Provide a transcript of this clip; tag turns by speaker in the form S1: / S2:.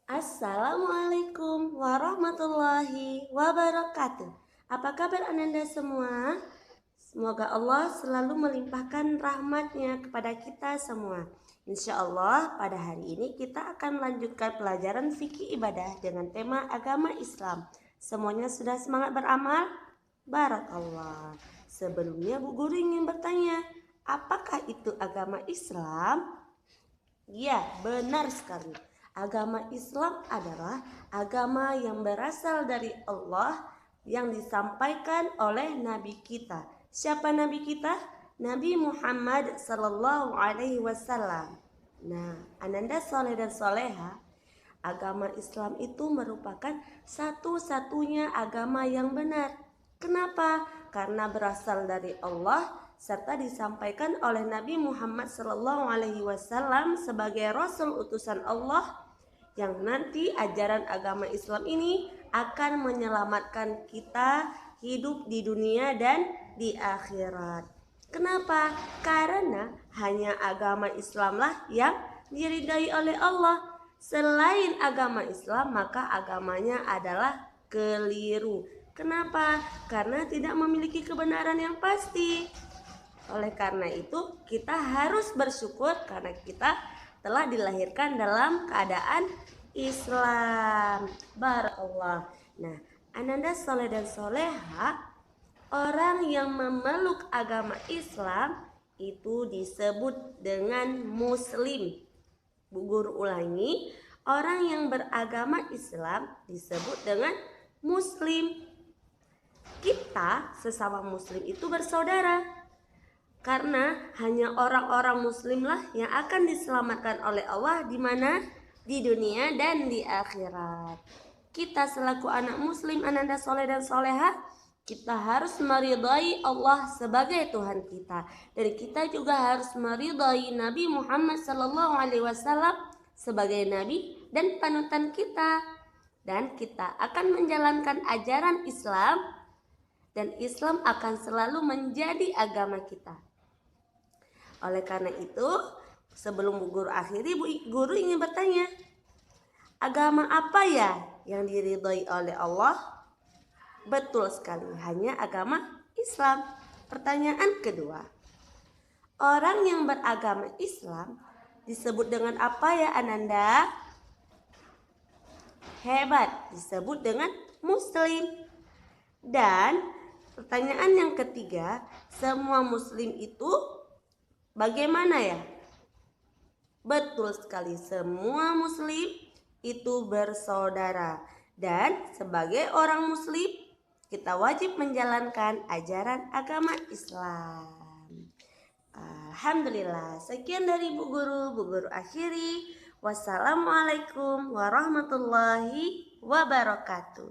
S1: Assalamualaikum warahmatullahi wabarakatuh. Apa kabar Ananda semua? Semoga Allah selalu melimpahkan rahmatnya kepada kita semua. Insya Allah pada hari ini kita akan melanjutkan pelajaran fikih ibadah dengan tema agama Islam. Semuanya sudah semangat beramal? Barakallah. Sebelumnya Bu Guru ingin bertanya, apakah itu agama Islam? Ya, benar sekali. Agama Islam adalah agama yang berasal dari Allah yang disampaikan oleh Nabi kita. Siapa Nabi kita? Nabi Muhammad Sallallahu Alaihi Wasallam. Nah, Ananda soleh dan soleha, agama Islam itu merupakan satu-satunya agama yang benar. Kenapa? Karena berasal dari Allah serta disampaikan oleh Nabi Muhammad SAW sebagai Rasul utusan Allah, yang nanti ajaran agama Islam ini akan menyelamatkan kita hidup di dunia dan di akhirat. Kenapa? Karena hanya agama Islamlah yang diridai oleh Allah. Selain agama Islam, maka agamanya adalah keliru. Kenapa? Karena tidak memiliki kebenaran yang pasti. Oleh karena itu, kita harus bersyukur karena kita telah dilahirkan dalam keadaan Islam. Barakallah. Nah, Ananda soleh dan soleha, orang yang memeluk agama Islam itu disebut dengan muslim. Bu Guru ulangi, orang yang beragama Islam disebut dengan muslim. Kita sesama muslim itu bersaudara. Karena hanya orang-orang muslimlah yang akan diselamatkan oleh Allah di mana? Di dunia dan di akhirat. Kita selaku anak muslim, Ananda soleh dan soleha, kita harus meridai Allah sebagai Tuhan kita. Dan kita juga harus meridai Nabi Muhammad SAW sebagai Nabi dan panutan kita. Dan kita akan menjalankan ajaran Islam, dan Islam akan selalu menjadi agama kita. Oleh karena itu, sebelum Bu Guru akhiri, Bu Guru ingin bertanya, agama apa ya yang diridhoi oleh Allah? Betul sekali, hanya agama Islam. Pertanyaan kedua, orang yang beragama Islam disebut dengan apa ya Ananda? Hebat, disebut dengan muslim. Dan pertanyaan yang ketiga, semua muslim itu bagaimana ya? Betul sekali, semua muslim itu bersaudara. Dan sebagai orang muslim, kita wajib menjalankan ajaran agama Islam. Alhamdulillah, sekian dari Bu Guru akhiri. Wassalamualaikum warahmatullahi wabarakatuh.